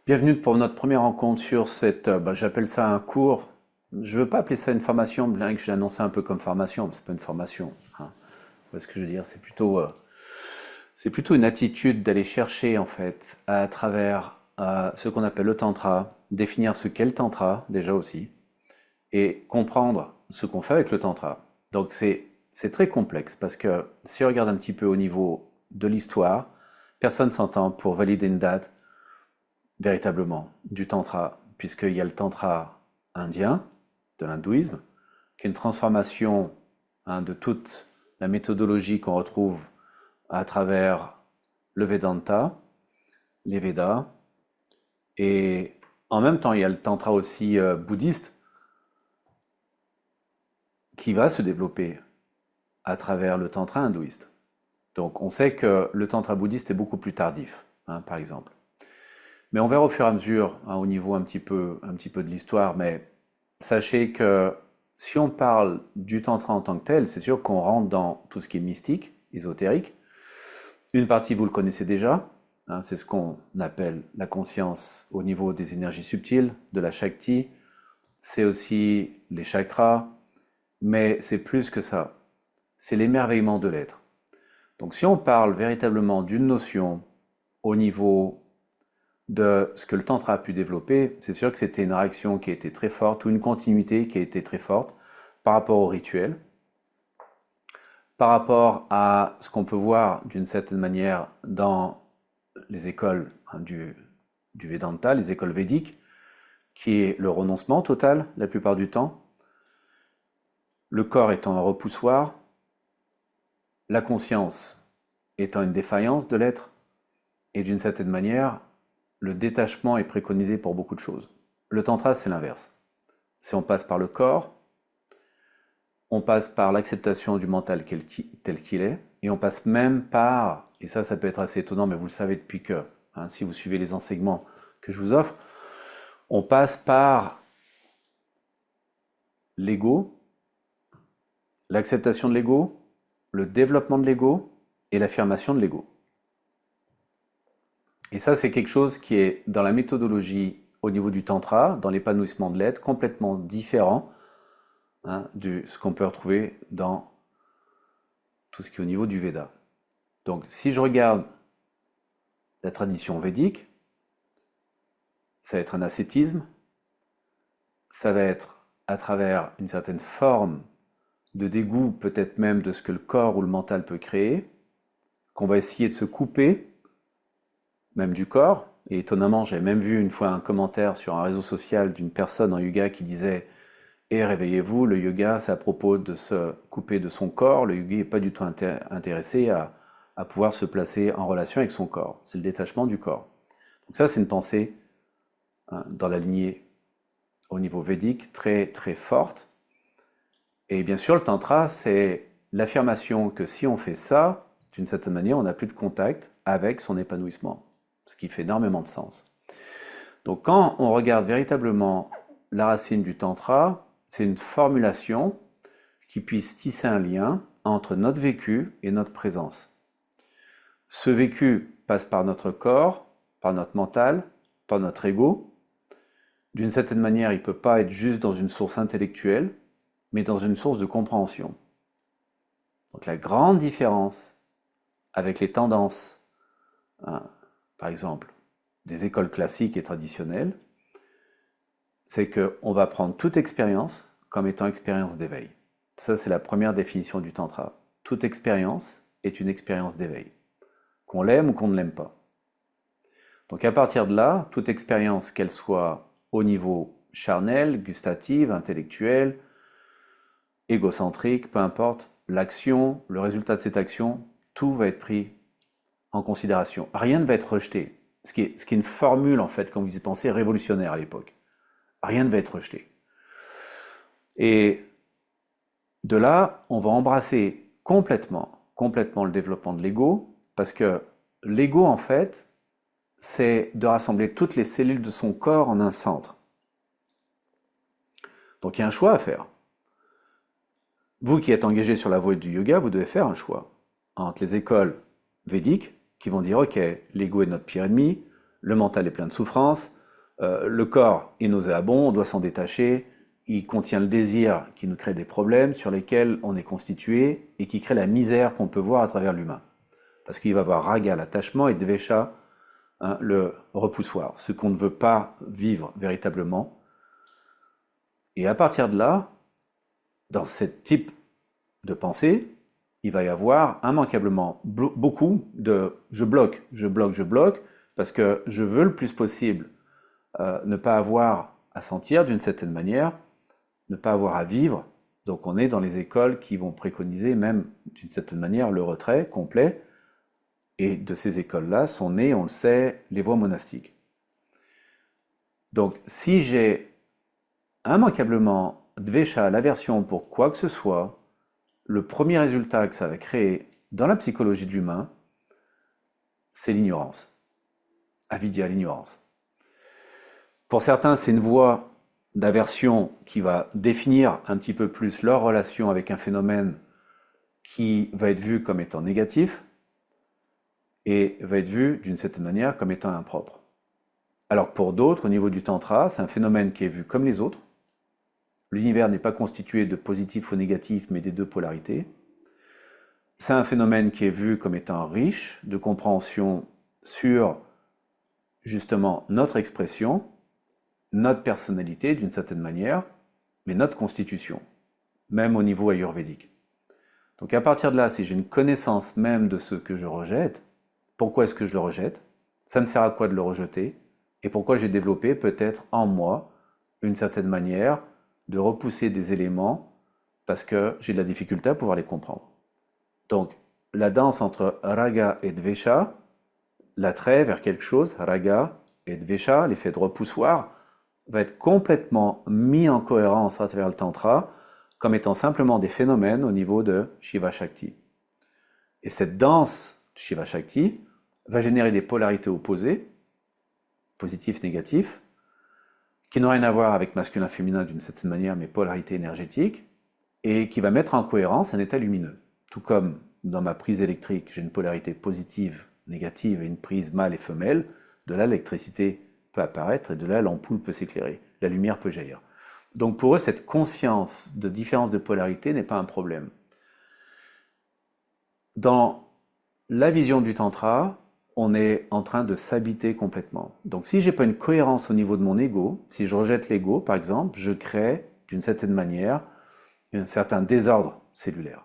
Bienvenue pour notre première rencontre sur j'appelle ça un cours. Je veux pas appeler ça une formation, bien que j'ai annoncé un peu comme formation, mais c'est pas une formation, hein. Vous voyez ce que je veux dire? C'est plutôt une attitude d'aller chercher, en fait, à travers ce qu'on appelle le tantra, définir ce qu'est le tantra, déjà aussi, et comprendre ce qu'on fait avec le tantra. Donc c'est très complexe, parce que si on regarde un petit peu au niveau de l'histoire, personne s'entend pour valider une date véritablement du tantra, puisqu'il y a le tantra indien, de l'hindouisme, qui est une transformation, hein, de toute la méthodologie qu'on retrouve à travers le Vedanta, les Védas, et en même temps il y a le tantra aussi bouddhiste qui va se développer à travers le tantra hindouiste. Donc on sait que le tantra bouddhiste est beaucoup plus tardif, hein, par exemple. Mais on verra au fur et à mesure, hein, au niveau un petit peu de l'histoire, mais sachez que si on parle du tantra en tant que tel, c'est sûr qu'on rentre dans tout ce qui est mystique, ésotérique. Une partie, vous le connaissez déjà, hein, c'est ce qu'on appelle la conscience au niveau des énergies subtiles, de la Shakti. C'est aussi les chakras, mais c'est plus que ça. C'est l'émerveillement de l'être. Donc si on parle véritablement d'une notion au niveau de ce que le tantra a pu développer, c'est sûr que c'était une réaction qui a été très forte, ou une continuité qui a été très forte par rapport au rituel, par rapport à ce qu'on peut voir d'une certaine manière dans les écoles, hein, du Vedanta, les écoles védiques, qui est le renoncement total la plupart du temps, le corps étant un repoussoir, la conscience étant une défaillance de l'être, et d'une certaine manière, le détachement est préconisé pour beaucoup de choses. Le tantra, c'est l'inverse. Si on passe par le corps, on passe par l'acceptation du mental tel qu'il est, et on passe même par, et ça peut être assez étonnant, mais vous le savez depuis que, hein, si vous suivez les enseignements que je vous offre, on passe par l'ego, l'acceptation de l'ego, le développement de l'ego et l'affirmation de l'ego. Et ça, c'est quelque chose qui est dans la méthodologie au niveau du tantra, dans l'épanouissement de l'être, complètement différent, hein, de ce qu'on peut retrouver dans tout ce qui est au niveau du Veda. Donc, si je regarde la tradition védique, ça va être un ascétisme, ça va être à travers une certaine forme de dégoût, peut-être même de ce que le corps ou le mental peut créer, qu'on va essayer de se couper, même du corps. Et étonnamment, j'ai même vu une fois un commentaire sur un réseau social d'une personne en yoga qui disait: et réveillez-vous, le yoga, c'est à propos de se couper de son corps. Le yogi n'est pas du tout intéressé à pouvoir se placer en relation avec son corps. C'est le détachement du corps. Donc ça, c'est une pensée, hein, dans la lignée au niveau védique très très forte. Et bien sûr, le tantra, c'est l'affirmation que si on fait ça, d'une certaine manière, on n'a plus de contact avec son épanouissement, ce qui fait énormément de sens. Donc quand on regarde véritablement la racine du tantra, c'est une formulation qui puisse tisser un lien entre notre vécu et notre présence. Ce vécu passe par notre corps, par notre mental, par notre ego. D'une certaine manière, il ne peut pas être juste dans une source intellectuelle, mais dans une source de compréhension. Donc la grande différence avec les tendances, hein, par exemple, des écoles classiques et traditionnelles, c'est qu'on va prendre toute expérience comme étant expérience d'éveil. Ça, c'est la première définition du tantra. Toute expérience est une expérience d'éveil, qu'on l'aime ou qu'on ne l'aime pas. Donc à partir de là, toute expérience, qu'elle soit au niveau charnel, gustative, intellectuel, égocentrique, peu importe, l'action, le résultat de cette action, tout va être pris en considération. Rien ne va être rejeté. Ce qui est une formule, en fait, quand vous y pensez, révolutionnaire à l'époque. Rien ne va être rejeté. Et de là, on va embrasser complètement le développement de l'ego, parce que l'ego, en fait, c'est de rassembler toutes les cellules de son corps en un centre. Donc il y a un choix à faire. Vous qui êtes engagé sur la voie du yoga, vous devez faire un choix entre les écoles védiques qui vont dire: ok, l'ego est notre pire ennemi, le mental est plein de souffrance, Le corps est nauséabond, on doit s'en détacher. Il contient le désir qui nous crée des problèmes sur lesquels on est constitué et qui crée la misère qu'on peut voir à travers l'humain. Parce qu'il va avoir raga, l'attachement, et dvesha, hein, le repoussoir, ce qu'on ne veut pas vivre véritablement. Et à partir de là, dans ce type de pensée, il va y avoir immanquablement beaucoup de je bloque, je bloque, je bloque, parce que je veux le plus possible ne pas avoir à sentir d'une certaine manière, ne pas avoir à vivre. Donc on est dans les écoles qui vont préconiser même d'une certaine manière le retrait complet. Et de ces écoles-là sont nées, on le sait, les voies monastiques. Donc si j'ai immanquablement dvesha, l'aversion pour quoi que ce soit, le premier résultat que ça va créer dans la psychologie de l'humain, c'est l'ignorance. Avidya, l'ignorance. Pour certains, c'est une voie d'aversion qui va définir un petit peu plus leur relation avec un phénomène qui va être vu comme étant négatif et va être vu d'une certaine manière comme étant impropre. Alors pour d'autres, au niveau du tantra, c'est un phénomène qui est vu comme les autres. L'univers n'est pas constitué de positif ou négatif, mais des deux polarités. C'est un phénomène qui est vu comme étant riche de compréhension sur justement notre expression, notre personnalité d'une certaine manière, mais notre constitution, même au niveau ayurvédique. Donc à partir de là, si j'ai une connaissance même de ce que je rejette, pourquoi est-ce que je le rejette? Ça me sert à quoi de le rejeter? Et pourquoi j'ai développé peut-être en moi une certaine manière de repousser des éléments parce que j'ai de la difficulté à pouvoir les comprendre. Donc la danse entre raga et dvesha, l'attrait vers quelque chose, raga et dvesha, l'effet de repoussoir, va être complètement mis en cohérence à travers le tantra comme étant simplement des phénomènes au niveau de Shiva Shakti. Et cette danse Shiva Shakti va générer des polarités opposées, positif, négatif, qui n'ont rien à voir avec masculin-féminin d'une certaine manière, mais polarité énergétique, et qui va mettre en cohérence un état lumineux. Tout comme dans ma prise électrique, j'ai une polarité positive, négative et une prise mâle et femelle, de là l'électricité peut apparaître et de là l'ampoule peut s'éclairer, la lumière peut jaillir. Donc pour eux, cette conscience de différence de polarité n'est pas un problème. Dans la vision du tantra, on est en train de s'habiter complètement. Donc si j'ai pas une cohérence au niveau de mon ego, si je rejette l'ego par exemple, je crée d'une certaine manière un certain désordre cellulaire.